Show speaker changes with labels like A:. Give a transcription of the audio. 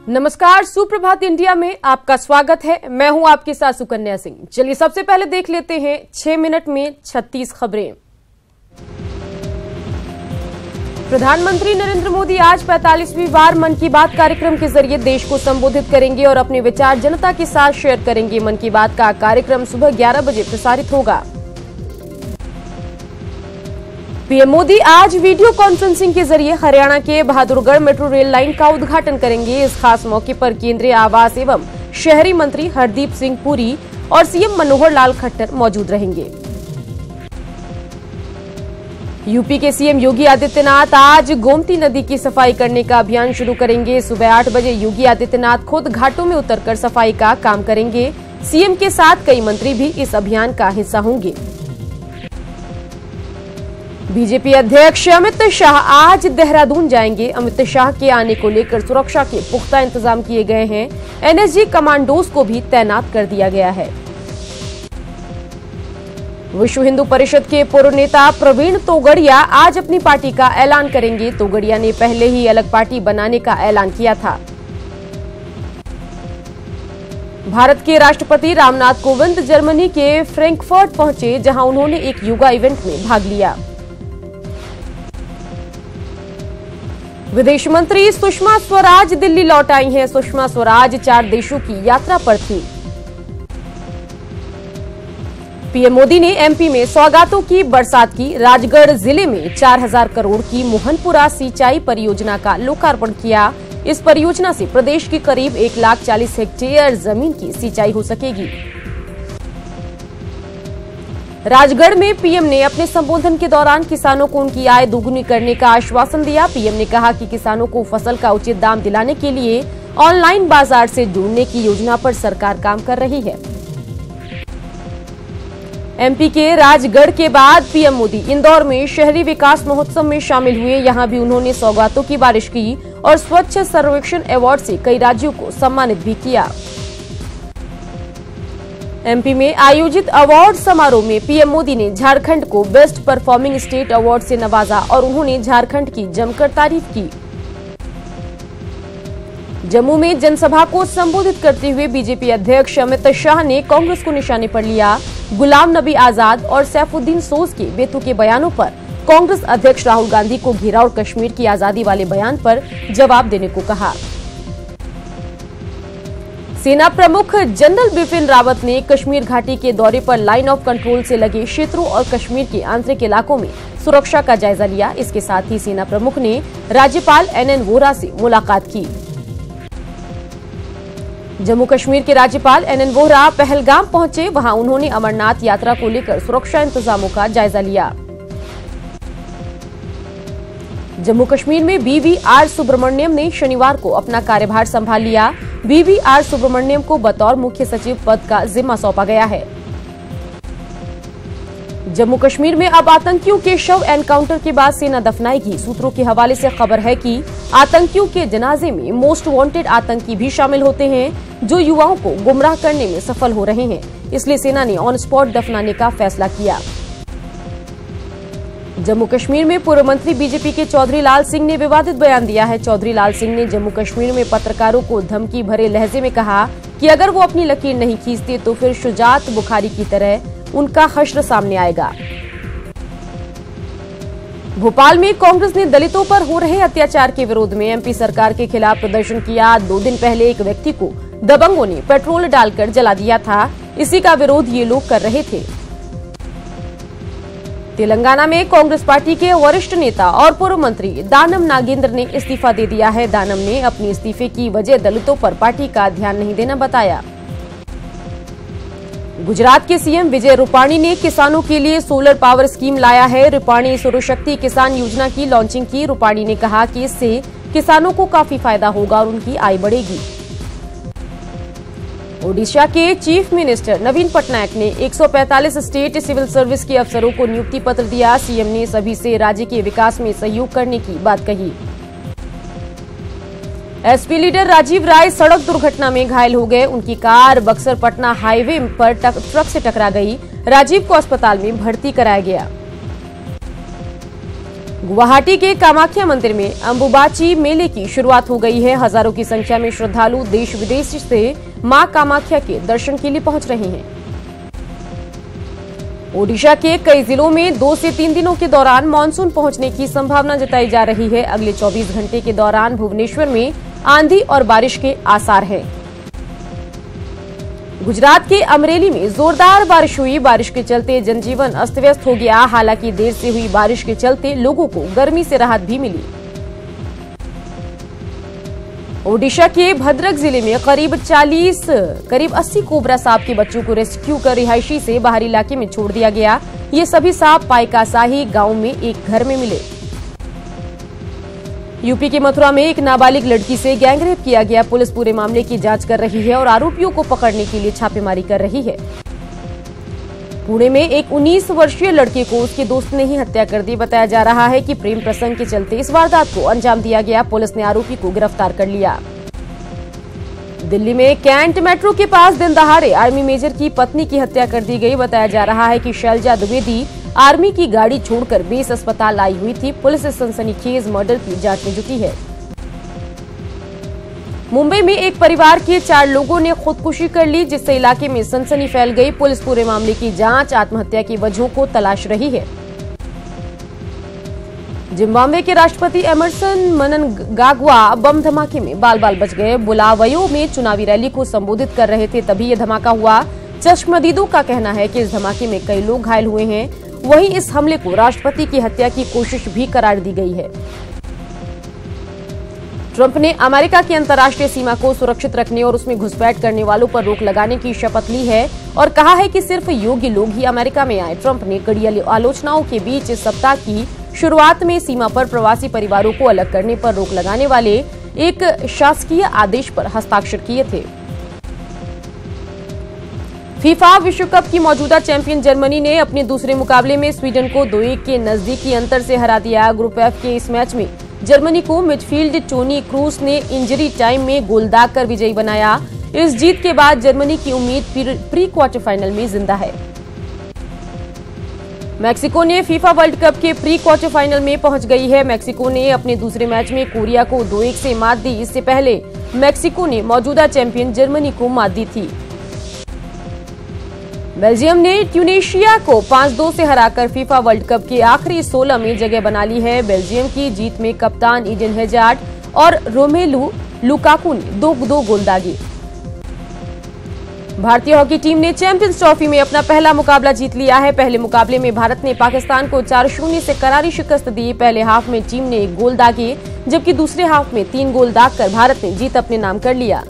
A: नमस्कार, सुप्रभात इंडिया में आपका स्वागत है। मैं हूं आपके साथ सुकन्या सिंह। चलिए सबसे पहले देख लेते हैं 6 मिनट में 36 खबरें। प्रधानमंत्री नरेंद्र मोदी आज 45वीं बार मन की बात कार्यक्रम के जरिए देश को संबोधित करेंगे और अपने विचार जनता के साथ शेयर करेंगे। मन की बात का कार्यक्रम सुबह 11 बजे प्रसारित होगा। पीएम मोदी आज वीडियो कॉन्फ्रेंसिंग के जरिए हरियाणा के बहादुरगढ़ मेट्रो रेल लाइन का उद्घाटन करेंगे। इस खास मौके पर केंद्रीय आवास एवं शहरी मंत्री हरदीप सिंह पुरी और सीएम मनोहर लाल खट्टर मौजूद रहेंगे। यूपी के सीएम योगी आदित्यनाथ आज गोमती नदी की सफाई करने का अभियान शुरू करेंगे। सुबह 8 बजे योगी आदित्यनाथ खुद घाटों में उतरकर सफाई का काम करेंगे। सीएम के साथ कई मंत्री भी इस अभियान का हिस्सा होंगे। बीजेपी अध्यक्ष अमित शाह आज देहरादून जाएंगे। अमित शाह के आने को लेकर सुरक्षा के पुख्ता इंतजाम किए गए हैं। एनएसजी कमांडोज को भी तैनात कर दिया गया है। विश्व हिंदू परिषद के पूर्व नेता प्रवीण तोगड़िया आज अपनी पार्टी का ऐलान करेंगे। तोगड़िया ने पहले ही अलग पार्टी बनाने का ऐलान किया था। भारत के राष्ट्रपति रामनाथ कोविंद जर्मनी के फ्रैंकफर्ट पहुंचे, जहां उन्होंने एक योगा इवेंट में भाग लिया। विदेश मंत्री सुषमा स्वराज दिल्ली लौट आई हैं। सुषमा स्वराज 4 देशों की यात्रा पर थी। पीएम मोदी ने एमपी में सौगातों की बरसात की। राजगढ़ जिले में 4000 करोड़ की मोहनपुरा सिंचाई परियोजना का लोकार्पण किया। इस परियोजना से प्रदेश की करीब 1,40,000 हेक्टेयर जमीन की सिंचाई हो सकेगी। राजगढ़ में पीएम ने अपने संबोधन के दौरान किसानों को उनकी आय दोगुनी करने का आश्वासन दिया। पीएम ने कहा कि किसानों को फसल का उचित दाम दिलाने के लिए ऑनलाइन बाजार से जोड़ने की योजना पर सरकार काम कर रही है। एमपी के राजगढ़ के बाद पीएम मोदी इंदौर में शहरी विकास महोत्सव में शामिल हुए। यहां भी उन्होंने सौगातों की बारिश की और स्वच्छ सर्वेक्षण अवार्ड से कई राज्यों को सम्मानित भी किया। एमपी में आयोजित अवार्ड समारोह में पीएम मोदी ने झारखंड को बेस्ट परफॉर्मिंग स्टेट अवार्ड से नवाजा और उन्होंने झारखंड की जमकर तारीफ की। जम्मू में जनसभा को संबोधित करते हुए बीजेपी अध्यक्ष अमित शाह ने कांग्रेस को निशाने पर लिया। गुलाम नबी आजाद और सैफुद्दीन सोज के बेतुके बयानों पर कांग्रेस अध्यक्ष राहुल गांधी को घेरा और कश्मीर की आजादी वाले बयान पर जवाब देने को कहा। सेना प्रमुख जनरल बिपिन रावत ने कश्मीर घाटी के दौरे पर लाइन ऑफ कंट्रोल से लगे क्षेत्रों और कश्मीर के आंतरिक इलाकों में सुरक्षा का जायजा लिया। इसके साथ ही सेना प्रमुख ने राज्यपाल एनएन वोहरा से मुलाकात की। जम्मू कश्मीर के राज्यपाल एनएन वोहरा पहलगाम पहुंचे। वहां उन्होंने अमरनाथ यात्रा को लेकर सुरक्षा इंतजामों का जायजा लिया। जम्मू कश्मीर में बीवीआर सुब्रमण्यम ने शनिवार को अपना कार्यभार संभाल लिया। बीवीआर सुब्रमण्यम को बतौर मुख्य सचिव पद का जिम्मा सौंपा गया है। जम्मू कश्मीर में अब आतंकियों के शव एनकाउंटर के बाद सेना दफनाएगी। सूत्रों के हवाले से खबर है कि आतंकियों के जनाजे में मोस्ट वांटेड आतंकी भी शामिल होते हैं, जो युवाओं को गुमराह करने में सफल हो रहे हैं। इसलिए सेना ने ऑन स्पॉट दफनाने का फैसला किया। जम्मू कश्मीर में पूर्व मंत्री बीजेपी के चौधरी लाल सिंह ने विवादित बयान दिया है। चौधरी लाल सिंह ने जम्मू कश्मीर में पत्रकारों को धमकी भरे लहजे में कहा कि अगर वो अपनी लकीर नहीं खींचते तो फिर शुजात बुखारी की तरह उनका हश्र सामने आएगा। भोपाल में कांग्रेस ने दलितों पर हो रहे अत्याचार के विरोध में एमपी सरकार के खिलाफ प्रदर्शन किया। 2 दिन पहले एक व्यक्ति को दबंगों ने पेट्रोल डालकर जला दिया था। इसी का विरोध ये लोग कर रहे थे। तेलंगाना में कांग्रेस पार्टी के वरिष्ठ नेता और पूर्व मंत्री दानम नागेंद्र ने इस्तीफा दे दिया है। दानम ने अपने इस्तीफे की वजह दलितों पर पार्टी का ध्यान नहीं देना बताया। गुजरात के सीएम विजय रूपाणी ने किसानों के लिए सोलर पावर स्कीम लाया है। रूपाणी सूर्यशक्ति किसान योजना की लॉन्चिंग की। रूपाणी ने कहा कि इससे किसानों को काफी फायदा होगा और उनकी आय बढ़ेगी। ओडिशा के चीफ मिनिस्टर नवीन पटनायक ने 145 स्टेट सिविल सर्विस के अफसरों को नियुक्ति पत्र दिया। सीएम ने सभी से राज्य के विकास में सहयोग करने की बात कही। एसपी लीडर राजीव राय सड़क दुर्घटना में घायल हो गए। उनकी कार बक्सर पटना हाईवे पर ट्रक से टकरा गई। राजीव को अस्पताल में भर्ती कराया गया। गुवाहाटी के कामाख्या मंदिर में अंबुबाची मेले की शुरुआत हो गई है। हजारों की संख्या में श्रद्धालु देश विदेश से मां कामाख्या के दर्शन के लिए पहुंच रहे हैं। ओडिशा के कई जिलों में 2 से 3 दिनों के दौरान मानसून पहुंचने की संभावना जताई जा रही है। अगले 24 घंटे के दौरान भुवनेश्वर में आंधी और बारिश के आसार हैं। गुजरात के अमरेली में जोरदार बारिश हुई। बारिश के चलते जनजीवन अस्त व्यस्त हो गया। हालांकि देर से हुई बारिश के चलते लोगों को गर्मी से राहत भी मिली। ओडिशा के भद्रक जिले में करीब 80 कोबरा सांप के बच्चों को रेस्क्यू कर रिहायशी से बाहरी इलाके में छोड़ दिया गया। ये सभी सांप पाइकासाही गांव में एक घर में मिले। यूपी के मथुरा में एक नाबालिग लड़की से गैंगरेप किया गया। पुलिस पूरे मामले की जांच कर रही है और आरोपियों को पकड़ने के लिए छापेमारी कर रही है। पुणे में एक 19 वर्षीय लड़के को उसके दोस्त ने ही हत्या कर दी। बताया जा रहा है कि प्रेम प्रसंग के चलते इस वारदात को अंजाम दिया गया। पुलिस ने आरोपी को गिरफ्तार कर लिया। दिल्ली में कैंट मेट्रो के पास दिन दहाड़े आर्मी मेजर की पत्नी की हत्या कर दी गई। बताया जा रहा है कि शैलजा द्विवेदी आर्मी की गाड़ी छोड़कर बेस अस्पताल आई हुई थी। पुलिस इस सनसनीखेज मर्डर की जांच में जुटी है। मुंबई में एक परिवार के 4 लोगों ने खुदकुशी कर ली, जिससे इलाके में सनसनी फैल गई। पुलिस पूरे मामले की जांच, आत्महत्या की वजहों को तलाश रही है। जिम्बाब्वे के राष्ट्रपति एमरसन मनंगाग्वा बम धमाके में बाल बाल बच गए। बुलावयो में चुनावी रैली को संबोधित कर रहे थे, तभी यह धमाका हुआ। चश्मदीदों का कहना है कि इस धमाके में कई लोग घायल हुए हैं। वहीं इस हमले को राष्ट्रपति की हत्या की कोशिश भी करार दी गई है। ट्रंप ने अमेरिका की अंतर्राष्ट्रीय सीमा को सुरक्षित रखने और उसमें घुसपैठ करने वालों पर रोक लगाने की शपथ ली है और कहा है कि सिर्फ योग्य लोग ही अमेरिका में आए। ट्रंप ने कड़ी आलोचनाओं के बीच इस सप्ताह की शुरुआत में सीमा पर प्रवासी परिवारों को अलग करने पर रोक लगाने वाले एक शासकीय आदेश पर हस्ताक्षर किए थे। फीफा विश्व कप की मौजूदा चैंपियन जर्मनी ने अपने दूसरे मुकाबले में स्वीडन को 2-1 के नजदीकी अंतर से हरा दिया। ग्रुप एफ के इस मैच में जर्मनी को मिडफील्ड टोनी क्रूस ने इंजरी टाइम में गोल दागकर विजयी बनाया। इस जीत के बाद जर्मनी की उम्मीद प्री क्वार्टर फाइनल में जिंदा है। मैक्सिको ने फीफा वर्ल्ड कप के प्री क्वार्टर फाइनल में पहुंच गई है। मैक्सिको ने अपने दूसरे मैच में कोरिया को 2-1 से मात दी। इससे पहले मैक्सिको ने मौजूदा चैंपियन जर्मनी को मात दी थी। बेल्जियम ने ट्यूनीशिया को 5-2 से हराकर फीफा वर्ल्ड कप के आखिरी 16 में जगह बना ली है। बेल्जियम की जीत में कप्तान ईडन हैजार्ड और रोमेलू लुकाकू ने 2 गोल दागे। भारतीय हॉकी टीम ने चैंपियंस ट्रॉफी में अपना पहला मुकाबला जीत लिया है। पहले मुकाबले में भारत ने पाकिस्तान को 4-0 से करारी शिकस्त दी। पहले हाफ में टीम ने 1 गोल दागे, जबकि दूसरे हाफ में 3 गोल दागकर भारत ने जीत अपने नाम कर लिया।